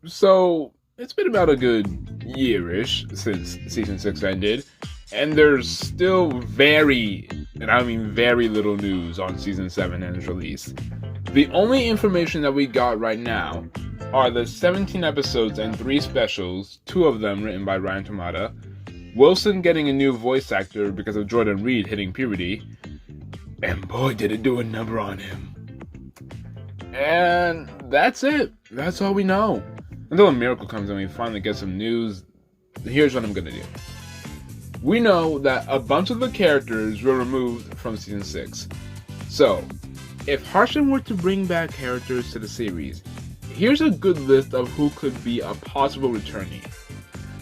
So, it's been about a good year-ish since season 6 ended, and there's still and I mean very little news on season 7 and its release. The only information that we got right now are the 17 episodes and 3 specials, 2 of them written by Ryan Tomata, Wilson getting a new voice actor because of Jordan Reed hitting puberty, and boy did it do a number on him. And that's it. That's all we know. Until a miracle comes and we finally get some news, here's what I'm gonna do. We know that a bunch of the characters were removed from season 6. So, if Harshen were to bring back characters to the series, here's a good list of who could be a possible returnee.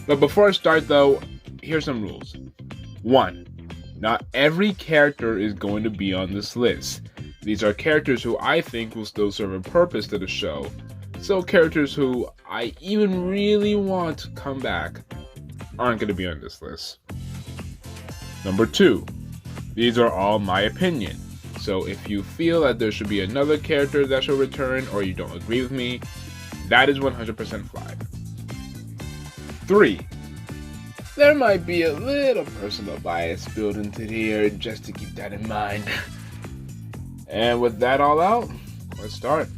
But before I start though, here's some rules. 1. Not every character is going to be on this list. These are characters who I think will still serve a purpose to the show. So characters who I even really want to come back aren't going to be on this list. Number 2. These are all my opinion. So if you feel that there should be another character that should return or you don't agree with me, that is 100% fine. 3. There might be a little personal bias built into here, just to keep that in mind. And with that all out, let's start.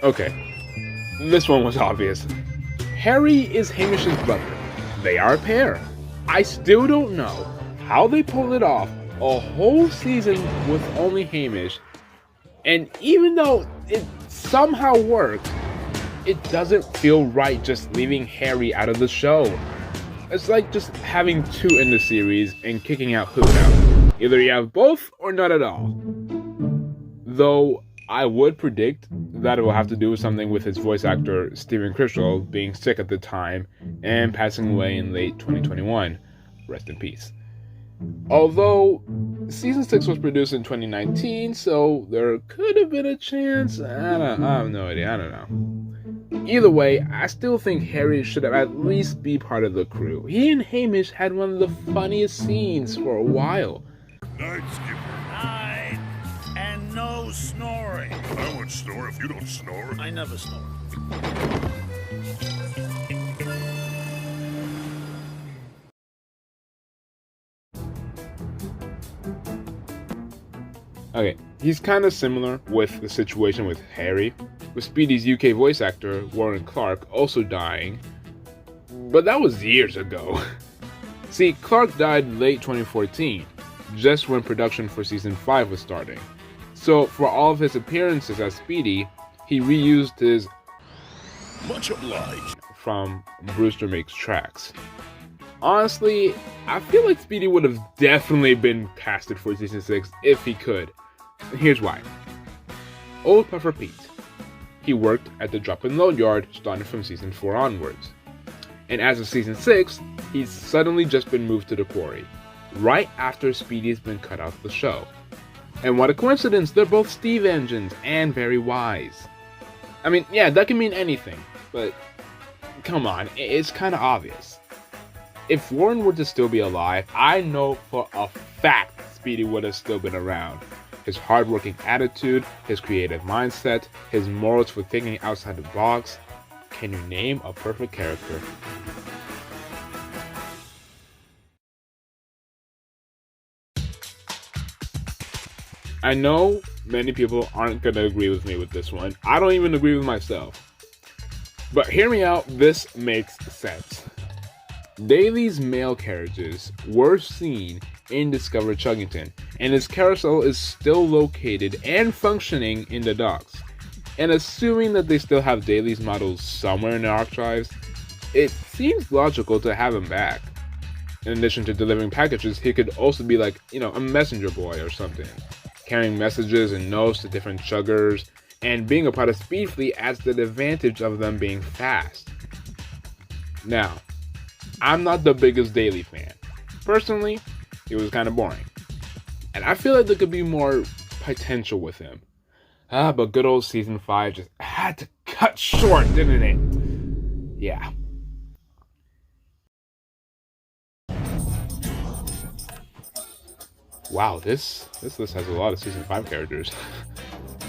Okay, this one was obvious. Harry is Hamish's brother. They are a pair. I still don't know how they pulled it off a whole season with only Hamish. And even though it somehow worked, it doesn't feel right just leaving Harry out of the show. It's like just having 2 in the series and kicking out Hoot out. Either you have both or not at all. Though I would predict that it will have to do with something with his voice actor Stephen Christel being sick at the time and passing away in late 2021. Rest in peace. Although season 6 was produced in 2019, so there could have been a chance. I have no idea. I don't know. Either way, I still think Harry should have at least be part of the crew. He and Hamish had one of the funniest scenes for a while. Night, Skipper. Night. And no snoring. I won't snore if you don't snore. I never snore. Okay, he's kind of similar with the situation with Harry, with Speedy's UK voice actor Warren Clark also dying, but that was years ago. See, Clark died late 2014, just when production for season 5 was starting. So for all of his appearances as Speedy, he reused his Much obliged. from Brewster Makes Tracks. Honestly, I feel like Speedy would have definitely been casted for season 6 if he could. Here's why. Old Puffer Pete. He worked at the drop and load yard starting from season 4 onwards. And as of season 6, he's suddenly just been moved to the quarry, right after Speedy's been cut out of the show. And what a coincidence, they're both Steve engines and very wise. I mean, yeah, that can mean anything, but come on, it's kind of obvious. If Warren were to still be alive, I know for a fact Speedy would have still been around. His hardworking attitude, his creative mindset, his morals for thinking outside the box. Can you name a perfect character? I know many people aren't going to agree with me with this one. I don't even agree with myself. But hear me out, this makes sense. Daly's mail carriages were seen in Discover Chuggington, and his carousel is still located and functioning in the docks. And assuming that they still have Daly's models somewhere in the archives, it seems logical to have him back. In addition to delivering packages, he could also be like, a messenger boy or something, carrying messages and notes to different chuggers, and being a part of Speed Fleet adds the advantage of them being fast. Now, I'm not the biggest Daly fan. Personally, he was kind of boring. And I feel like there could be more potential with him. But good old season 5 just had to cut short, didn't it? Yeah. Wow, this list has a lot of season 5 characters.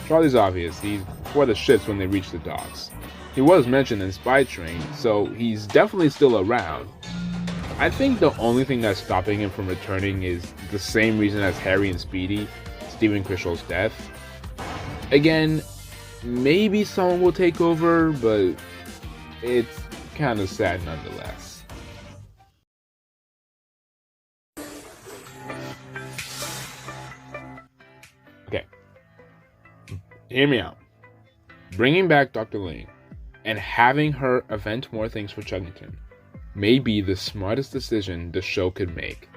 Charlie's obvious, he's for the shits when they reach the docks. He was mentioned in Spy Train, so he's definitely still around. I think the only thing that's stopping him from returning is the same reason as Harry and Speedy, Stephen Crishol's death. Again, maybe someone will take over, but it's kind of sad nonetheless. Okay, hear me out. Bringing back Dr. Ling and having her invent more things for Chuggington may be the smartest decision the show could make.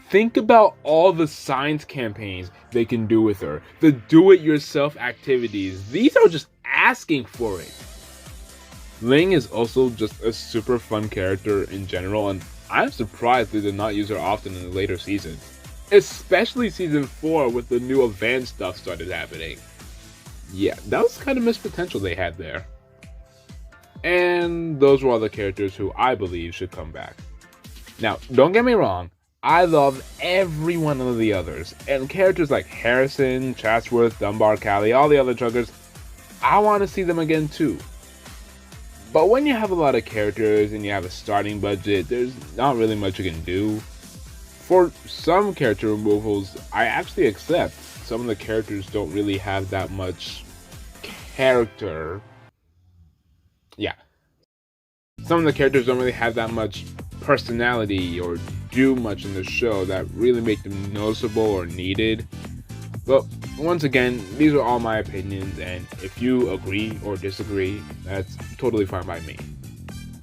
Think about all the science campaigns they can do with her, the do-it-yourself activities. These are just asking for it. Ling is also just a super fun character in general, and I'm surprised they did not use her often in the later seasons. Especially season 4 with the new advanced stuff started happening. Yeah, that was kind of missed potential they had there. And those were all the characters who I believe should come back. Now, don't get me wrong, I love every one of the others, and characters like Harrison, Chatsworth, Dunbar, Callie, all the other chuggers, I want to see them again too. But when you have a lot of characters and you have a starting budget, there's not really much you can do. For some character removals, I actually accept. Some of the characters don't really have that much character. Yeah. Some of the characters don't really have that much personality or do much in the show that really make them noticeable or needed. But once again, these are all my opinions, and if you agree or disagree, that's totally fine by me.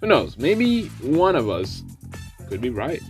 Who knows, maybe one of us could be right.